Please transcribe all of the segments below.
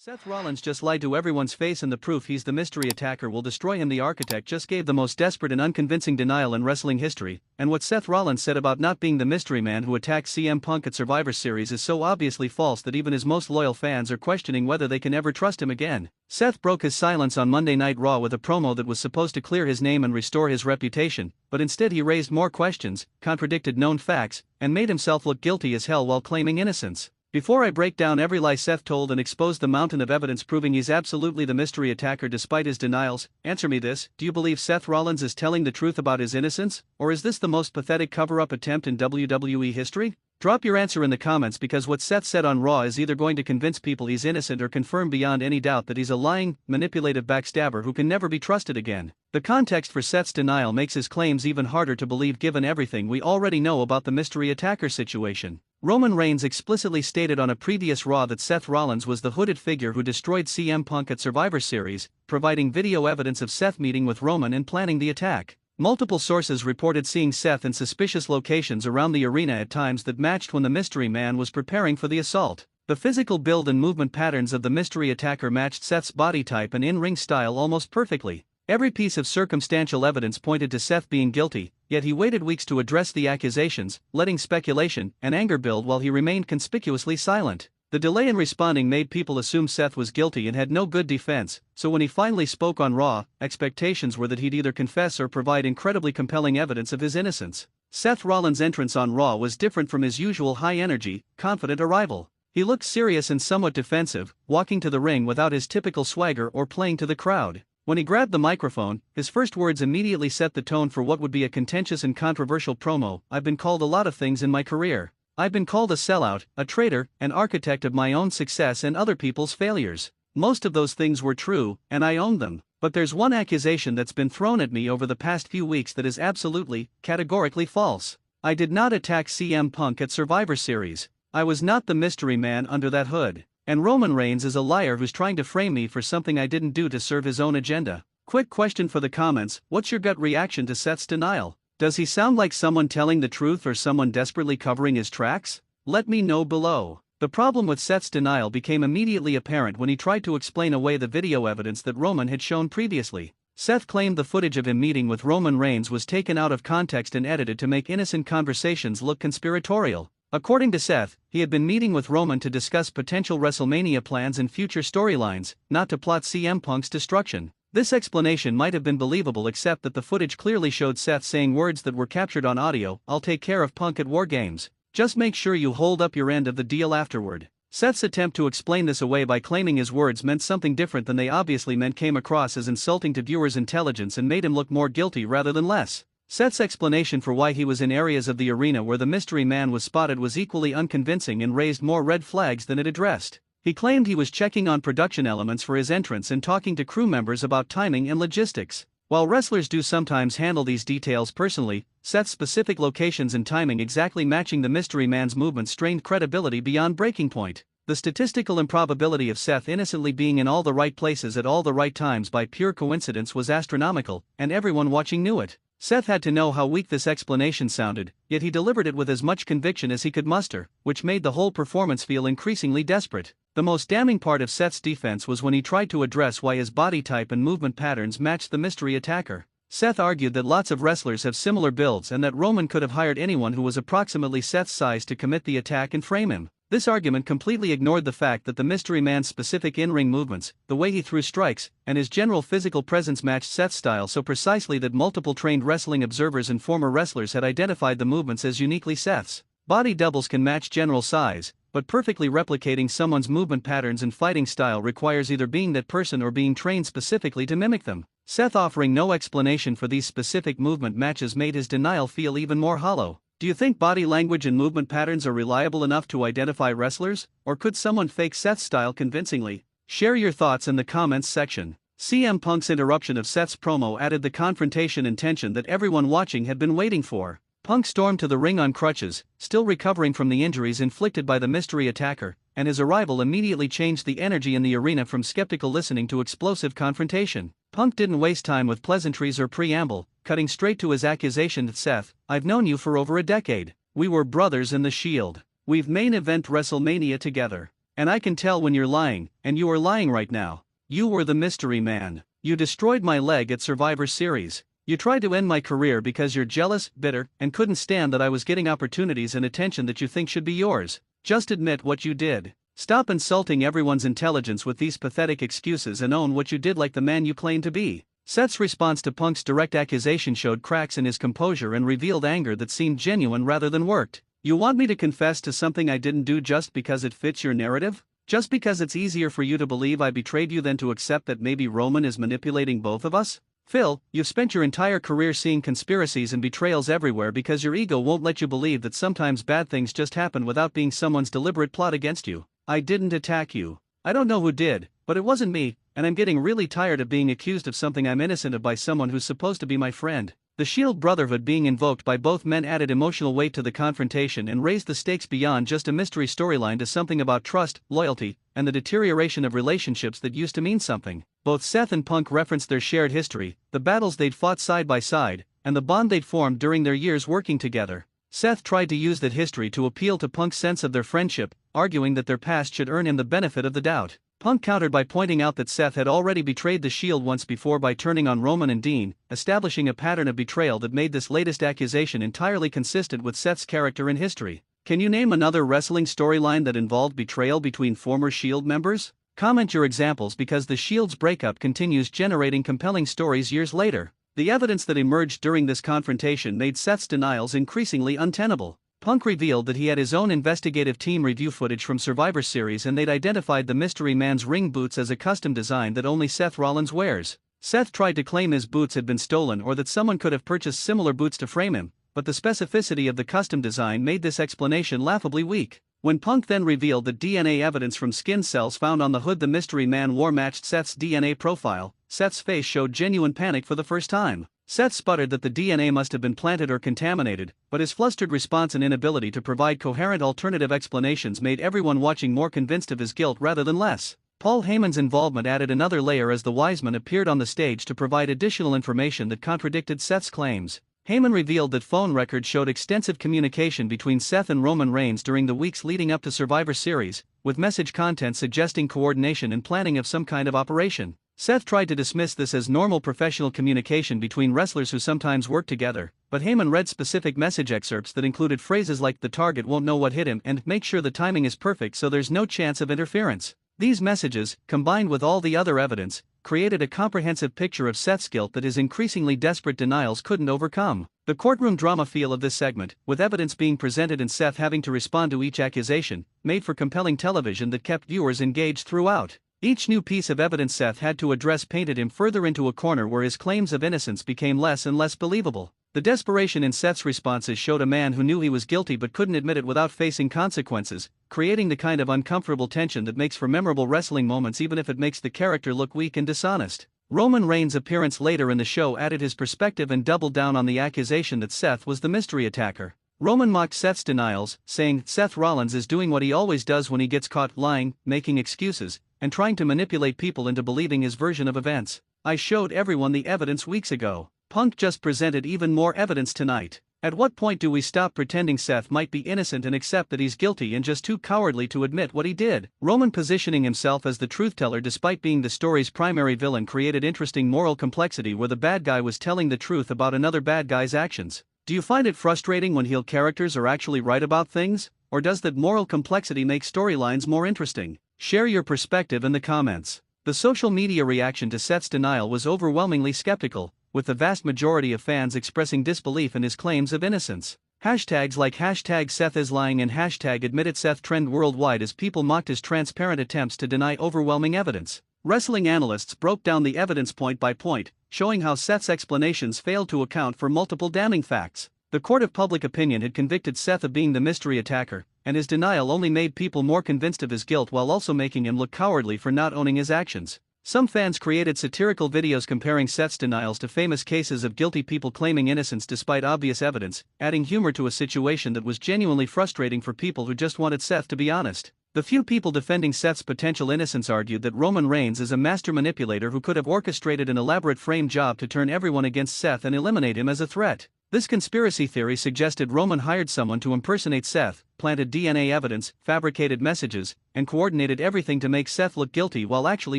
Seth Rollins just lied to everyone's face, and the proof he's the mystery attacker will destroy him. The architect just gave the most desperate and unconvincing denial in wrestling history, and what Seth Rollins said about not being the mystery man who attacked CM Punk at Survivor Series is so obviously false that even his most loyal fans are questioning whether they can ever trust him again. Seth broke his silence on Monday Night Raw with a promo that was supposed to clear his name and restore his reputation, but instead he raised more questions, contradicted known facts, and made himself look guilty as hell while claiming innocence. Before I break down every lie Seth told and expose the mountain of evidence proving he's absolutely the mystery attacker despite his denials, answer me this: do you believe Seth Rollins is telling the truth about his innocence, or is this the most pathetic cover-up attempt in WWE history? Drop your answer in the comments, because what Seth said on Raw is either going to convince people he's innocent or confirm beyond any doubt that he's a lying, manipulative backstabber who can never be trusted again. The context for Seth's denial makes his claims even harder to believe given everything we already know about the mystery attacker situation. Roman Reigns explicitly stated on a previous Raw that Seth Rollins was the hooded figure who destroyed CM Punk at Survivor Series, providing video evidence of Seth meeting with Roman and planning the attack. Multiple sources reported seeing Seth in suspicious locations around the arena at times that matched when the mystery man was preparing for the assault. The physical build and movement patterns of the mystery attacker matched Seth's body type and in-ring style almost perfectly. Every piece of circumstantial evidence pointed to Seth being guilty, yet he waited weeks to address the accusations, letting speculation and anger build while he remained conspicuously silent. The delay in responding made people assume Seth was guilty and had no good defense, so when he finally spoke on Raw, expectations were that he'd either confess or provide incredibly compelling evidence of his innocence. Seth Rollins' entrance on Raw was different from his usual high-energy, confident arrival. He looked serious and somewhat defensive, walking to the ring without his typical swagger or playing to the crowd. When he grabbed the microphone, his first words immediately set the tone for what would be a contentious and controversial promo. "I've been called a lot of things in my career. I've been called a sellout, a traitor, an architect of my own success and other people's failures. Most of those things were true, and I owned them. But there's one accusation that's been thrown at me over the past few weeks that is absolutely, categorically false. I did not attack CM Punk at Survivor Series. I was not the mystery man under that hood. And Roman Reigns is a liar who's trying to frame me for something I didn't do to serve his own agenda." Quick question for the comments: what's your gut reaction to Seth's denial? Does he sound like someone telling the truth or someone desperately covering his tracks? Let me know below. The problem with Seth's denial became immediately apparent when he tried to explain away the video evidence that Roman had shown previously. Seth claimed the footage of him meeting with Roman Reigns was taken out of context and edited to make innocent conversations look conspiratorial. According to Seth, he had been meeting with Roman to discuss potential WrestleMania plans and future storylines, not to plot CM Punk's destruction. This explanation might have been believable, except that the footage clearly showed Seth saying words that were captured on audio: "I'll take care of Punk at WarGames. Just make sure you hold up your end of the deal afterward." Seth's attempt to explain this away by claiming his words meant something different than they obviously meant came across as insulting to viewers' intelligence and made him look more guilty rather than less. Seth's explanation for why he was in areas of the arena where the mystery man was spotted was equally unconvincing and raised more red flags than it addressed. He claimed he was checking on production elements for his entrance and talking to crew members about timing and logistics. While wrestlers do sometimes handle these details personally, Seth's specific locations and timing exactly matching the mystery man's movements strained credibility beyond breaking point. The statistical improbability of Seth innocently being in all the right places at all the right times by pure coincidence was astronomical, and everyone watching knew it. Seth had to know how weak this explanation sounded, yet he delivered it with as much conviction as he could muster, which made the whole performance feel increasingly desperate. The most damning part of Seth's defense was when he tried to address why his body type and movement patterns matched the mystery attacker. Seth argued that lots of wrestlers have similar builds and that Roman could have hired anyone who was approximately Seth's size to commit the attack and frame him. This argument completely ignored the fact that the mystery man's specific in-ring movements, the way he threw strikes, and his general physical presence matched Seth's style so precisely that multiple trained wrestling observers and former wrestlers had identified the movements as uniquely Seth's. Body doubles can match general size, but perfectly replicating someone's movement patterns and fighting style requires either being that person or being trained specifically to mimic them. Seth offering no explanation for these specific movement matches made his denial feel even more hollow. Do you think body language and movement patterns are reliable enough to identify wrestlers, or could someone fake Seth's style convincingly? Share your thoughts in the comments section. CM Punk's interruption of Seth's promo added the confrontation and tension that everyone watching had been waiting for. Punk stormed to the ring on crutches, still recovering from the injuries inflicted by the mystery attacker, and his arrival immediately changed the energy in the arena from skeptical listening to explosive confrontation. Punk didn't waste time with pleasantries or preamble, cutting straight to his accusation that "Seth, I've known you for over a decade. We were brothers in the Shield. We've main event WrestleMania together. And I can tell when you're lying, and you are lying right now. You were the mystery man. You destroyed my leg at Survivor Series. You tried to end my career because you're jealous, bitter, and couldn't stand that I was getting opportunities and attention that you think should be yours. Just admit what you did. Stop insulting everyone's intelligence with these pathetic excuses and own what you did like the man you claim to be. Seth's response to Punk's direct accusation showed cracks in his composure and revealed anger that seemed genuine rather than worked. You want me to confess to something I didn't do just because it fits your narrative? Just because it's easier for you to believe I betrayed you than to accept that maybe Roman is manipulating both of us? Phil, you've spent your entire career seeing conspiracies and betrayals everywhere because your ego won't let you believe that sometimes bad things just happen without being someone's deliberate plot against you. I didn't attack you. I don't know who did, but it wasn't me, and I'm getting really tired of being accused of something I'm innocent of by someone who's supposed to be my friend. The Shield Brotherhood being invoked by both men added emotional weight to the confrontation and raised the stakes beyond just a mystery storyline to something about trust, loyalty, and the deterioration of relationships that used to mean something. Both Seth and Punk referenced their shared history, the battles they'd fought side by side, and the bond they'd formed during their years working together. Seth tried to use that history to appeal to Punk's sense of their friendship, arguing that their past should earn him the benefit of the doubt. Punk countered by pointing out that Seth had already betrayed the Shield once before by turning on Roman and Dean, establishing a pattern of betrayal that made this latest accusation entirely consistent with Seth's character and history. Can you name another wrestling storyline that involved betrayal between former Shield members? Comment your examples because the Shield's breakup continues generating compelling stories years later. The evidence that emerged during this confrontation made Seth's denials increasingly untenable. Punk revealed that he had his own investigative team review footage from Survivor Series and they'd identified the mystery man's ring boots as a custom design that only Seth Rollins wears. Seth tried to claim his boots had been stolen or that someone could have purchased similar boots to frame him, but the specificity of the custom design made this explanation laughably weak. When Punk then revealed that DNA evidence from skin cells found on the hood the mystery man wore matched Seth's DNA profile, Seth's face showed genuine panic for the first time. Seth sputtered that the DNA must have been planted or contaminated, but his flustered response and inability to provide coherent alternative explanations made everyone watching more convinced of his guilt rather than less. Paul Heyman's involvement added another layer as the Wiseman appeared on the stage to provide additional information that contradicted Seth's claims. Heyman revealed that phone records showed extensive communication between Seth and Roman Reigns during the weeks leading up to Survivor Series, with message content suggesting coordination and planning of some kind of operation. Seth tried to dismiss this as normal professional communication between wrestlers who sometimes work together, but Heyman read specific message excerpts that included phrases like "the target won't know what hit him" and "make sure the timing is perfect so there's no chance of interference." These messages, combined with all the other evidence, created a comprehensive picture of Seth's guilt that his increasingly desperate denials couldn't overcome. The courtroom drama feel of this segment, with evidence being presented and Seth having to respond to each accusation, made for compelling television that kept viewers engaged throughout. Each new piece of evidence Seth had to address painted him further into a corner where his claims of innocence became less and less believable. The desperation in Seth's responses showed a man who knew he was guilty but couldn't admit it without facing consequences, creating the kind of uncomfortable tension that makes for memorable wrestling moments even if it makes the character look weak and dishonest. Roman Reigns' appearance later in the show added his perspective and doubled down on the accusation that Seth was the mystery attacker. Roman mocked Seth's denials, saying Seth Rollins is doing what he always does when he gets caught lying, making excuses, and trying to manipulate people into believing his version of events. I showed everyone the evidence weeks ago. Punk just presented even more evidence tonight. At what point do we stop pretending Seth might be innocent and accept that he's guilty and just too cowardly to admit what he did? Roman positioning himself as the truth-teller despite being the story's primary villain created interesting moral complexity where the bad guy was telling the truth about another bad guy's actions. Do you find it frustrating when heel characters are actually right about things? Or does that moral complexity make storylines more interesting? Share your perspective in the comments. The social media reaction to Seth's denial was overwhelmingly skeptical, with the vast majority of fans expressing disbelief in his claims of innocence. Hashtags like #SethIsLying and #AdmitItSeth trend worldwide as people mocked his transparent attempts to deny overwhelming evidence. Wrestling analysts broke down the evidence point by point, showing how Seth's explanations failed to account for multiple damning facts. The court of public opinion had convicted Seth of being the mystery attacker, and his denial only made people more convinced of his guilt while also making him look cowardly for not owning his actions. Some fans created satirical videos comparing Seth's denials to famous cases of guilty people claiming innocence despite obvious evidence, adding humor to a situation that was genuinely frustrating for people who just wanted Seth to be honest. The few people defending Seth's potential innocence argued that Roman Reigns is a master manipulator who could have orchestrated an elaborate frame job to turn everyone against Seth and eliminate him as a threat. This conspiracy theory suggested Roman hired someone to impersonate Seth, planted DNA evidence, fabricated messages, and coordinated everything to make Seth look guilty while actually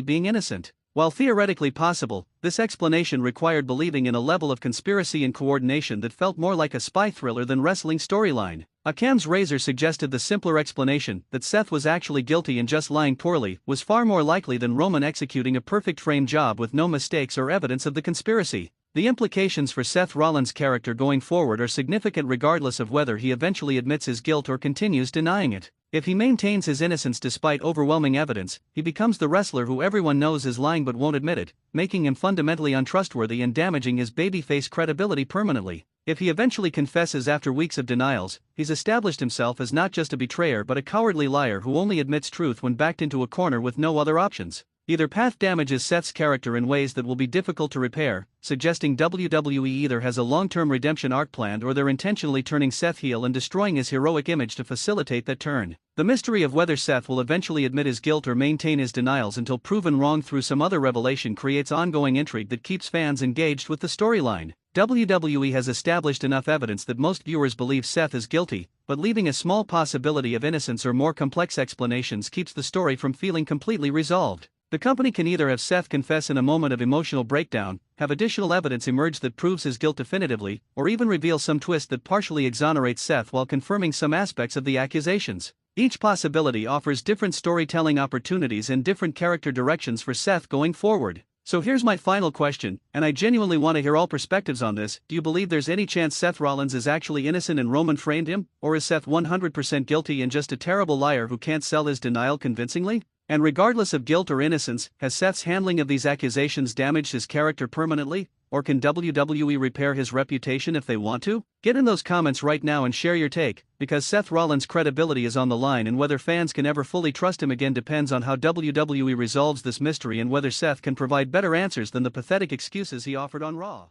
being innocent. While theoretically possible, this explanation required believing in a level of conspiracy and coordination that felt more like a spy thriller than wrestling storyline. Occam's razor suggested the simpler explanation, that Seth was actually guilty and just lying poorly, was far more likely than Roman executing a perfect frame job with no mistakes or evidence of the conspiracy. The implications for Seth Rollins' character going forward are significant regardless of whether he eventually admits his guilt or continues denying it. If he maintains his innocence despite overwhelming evidence, he becomes the wrestler who everyone knows is lying but won't admit it, making him fundamentally untrustworthy and damaging his babyface credibility permanently. If he eventually confesses after weeks of denials, he's established himself as not just a betrayer but a cowardly liar who only admits truth when backed into a corner with no other options. Either path damages Seth's character in ways that will be difficult to repair, suggesting WWE either has a long-term redemption arc planned or they're intentionally turning Seth heel and destroying his heroic image to facilitate that turn. The mystery of whether Seth will eventually admit his guilt or maintain his denials until proven wrong through some other revelation creates ongoing intrigue that keeps fans engaged with the storyline. WWE has established enough evidence that most viewers believe Seth is guilty, but leaving a small possibility of innocence or more complex explanations keeps the story from feeling completely resolved. The company can either have Seth confess in a moment of emotional breakdown, have additional evidence emerge that proves his guilt definitively, or even reveal some twist that partially exonerates Seth while confirming some aspects of the accusations. Each possibility offers different storytelling opportunities and different character directions for Seth going forward. So here's my final question, and I genuinely want to hear all perspectives on this. Do you believe there's any chance Seth Rollins is actually innocent and Roman framed him? Or is Seth 100% guilty and just a terrible liar who can't sell his denial convincingly? And regardless of guilt or innocence, has Seth's handling of these accusations damaged his character permanently? Or can WWE repair his reputation if they want to? Get in those comments right now and share your take, because Seth Rollins' credibility is on the line and whether fans can ever fully trust him again depends on how WWE resolves this mystery and whether Seth can provide better answers than the pathetic excuses he offered on Raw.